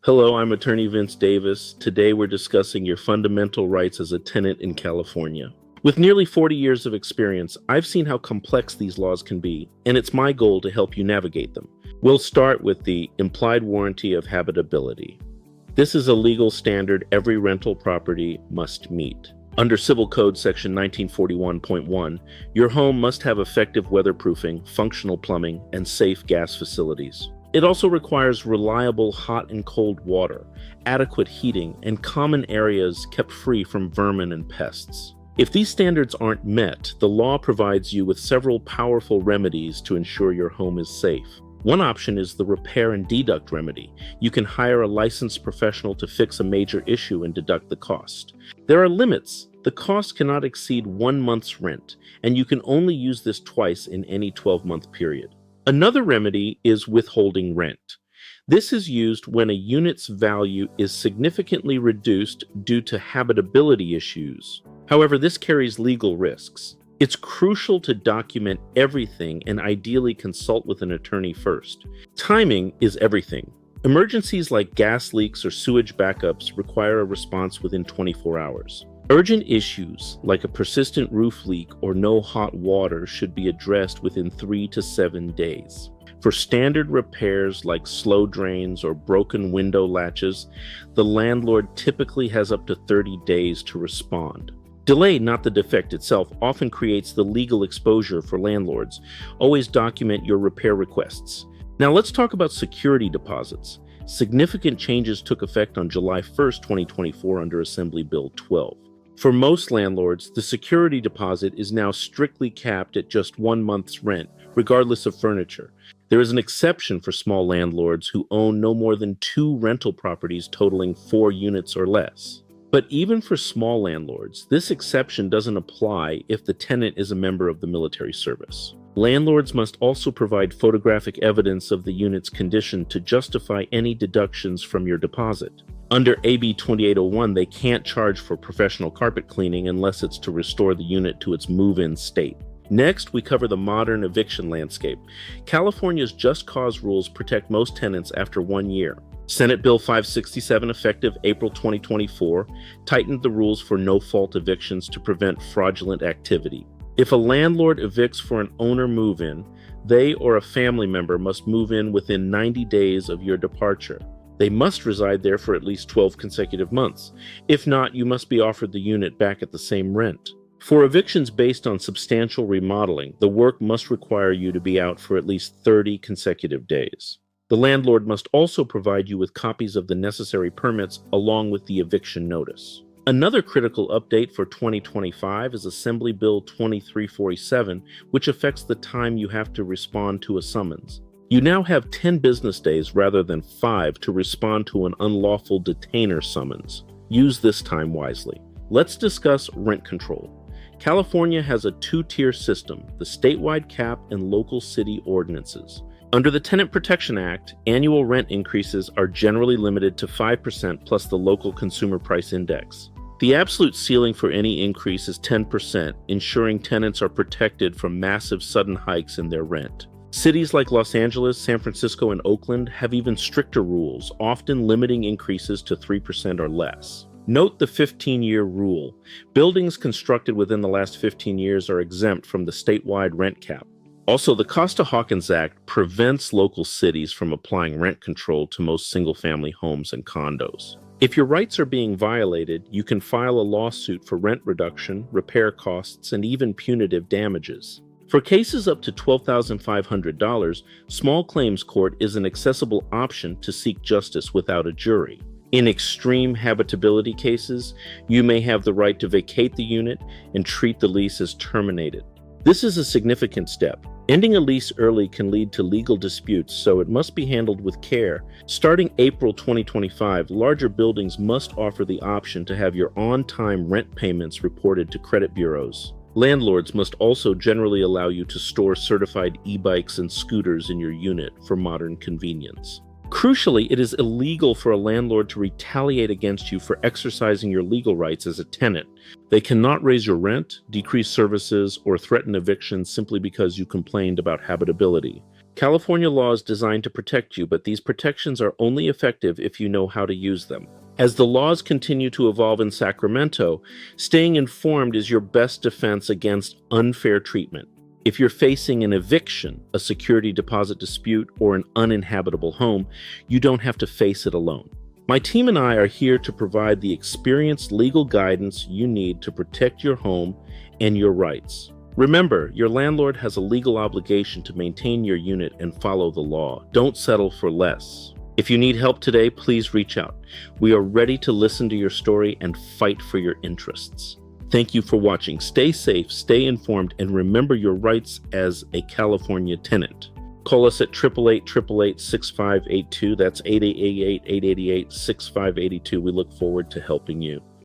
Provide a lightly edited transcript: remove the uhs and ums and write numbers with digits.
Hello, I'm attorney Vince Davis. Today we're discussing your fundamental rights as a tenant in California. With nearly 40 years of experience, I've seen how complex these laws can be, and it's my goal to help you navigate them. We'll start with the implied warranty of habitability. This is a legal standard every rental property must meet. Under Civil Code Section 1941.1, your home must have effective weatherproofing, functional plumbing, and safe gas facilities. It also requires reliable hot and cold water, adequate heating, and common areas kept free from vermin and pests. If these standards aren't met, the law provides you with several powerful remedies to ensure your home is safe. One option is the repair and deduct remedy. You can hire a licensed professional to fix a major issue and deduct the cost. There are limits. The cost cannot exceed 1 month's rent, and you can only use this twice in any 12-month period. Another remedy is withholding rent. This is used when a unit's value is significantly reduced due to habitability issues. However, this carries legal risks. It's crucial to document everything and ideally consult with an attorney first. Timing is everything. Emergencies like gas leaks or sewage backups require a response within 24 hours. Urgent issues like a persistent roof leak or no hot water should be addressed within 3 to 7 days. For standard repairs like slow drains or broken window latches, the landlord typically has up to 30 days to respond. Delay, not the defect itself, often creates the legal exposure for landlords. Always document your repair requests. Now let's talk about security deposits. Significant changes took effect on July 1st, 2024 under Assembly Bill 12. For most landlords, the security deposit is now strictly capped at just 1 month's rent, regardless of furniture. There is an exception for small landlords who own no more than 2 rental properties totaling 4 units or less. But even for small landlords, this exception doesn't apply if the tenant is a member of the military service. Landlords must also provide photographic evidence of the unit's condition to justify any deductions from your deposit. Under AB 2801, they can't charge for professional carpet cleaning unless it's to restore the unit to its move-in state. Next, we cover the modern eviction landscape. California's just cause rules protect most tenants after 1 year. Senate Bill 567, effective April 2024, tightened the rules for no-fault evictions to prevent fraudulent activity. If a landlord evicts for an owner move-in, they or a family member must move in within 90 days of your departure. They must reside there for at least 12 consecutive months. If not, you must be offered the unit back at the same rent. For evictions based on substantial remodeling, the work must require you to be out for at least 30 consecutive days. The landlord must also provide you with copies of the necessary permits along with the eviction notice. Another critical update for 2025 is Assembly Bill 2347, which affects the time you have to respond to a summons. You now have 10 business days rather than 5 to respond to an unlawful detainer summons. Use this time wisely. Let's discuss rent control. California has a 2-tier system, the statewide cap and local city ordinances. Under the Tenant Protection Act, annual rent increases are generally limited to 5% plus the local consumer price index. The absolute ceiling for any increase is 10%, ensuring tenants are protected from massive sudden hikes in their rent. Cities like Los Angeles, San Francisco, and Oakland have even stricter rules, often limiting increases to 3% or less. Note the 15-year rule. Buildings constructed within the last 15 years are exempt from the statewide rent cap. Also, the Costa-Hawkins Act prevents local cities from applying rent control to most single-family homes and condos. If your rights are being violated, you can file a lawsuit for rent reduction, repair costs, and even punitive damages. For cases up to $12,500, small claims court is an accessible option to seek justice without a jury. In extreme habitability cases, you may have the right to vacate the unit and treat the lease as terminated. This is a significant step. Ending a lease early can lead to legal disputes, so it must be handled with care. Starting April 2025, larger buildings must offer the option to have your on-time rent payments reported to credit bureaus. Landlords must also generally allow you to store certified e-bikes and scooters in your unit for modern convenience. Crucially, it is illegal for a landlord to retaliate against you for exercising your legal rights as a tenant. They cannot raise your rent, decrease services, or threaten eviction simply because you complained about habitability. California law is designed to protect you, but these protections are only effective if you know how to use them. As the laws continue to evolve in Sacramento, staying informed is your best defense against unfair treatment. If you're facing an eviction, a security deposit dispute, or an uninhabitable home, you don't have to face it alone. My team and I are here to provide the experienced legal guidance you need to protect your home and your rights. Remember, your landlord has a legal obligation to maintain your unit and follow the law. Don't settle for less. If you need help today, please reach out. We are ready to listen to your story and fight for your interests. Thank you for watching. Stay safe, stay informed, and remember your rights as a California tenant. Call us at 888-888-6582. That's 888-888-6582. We look forward to helping you.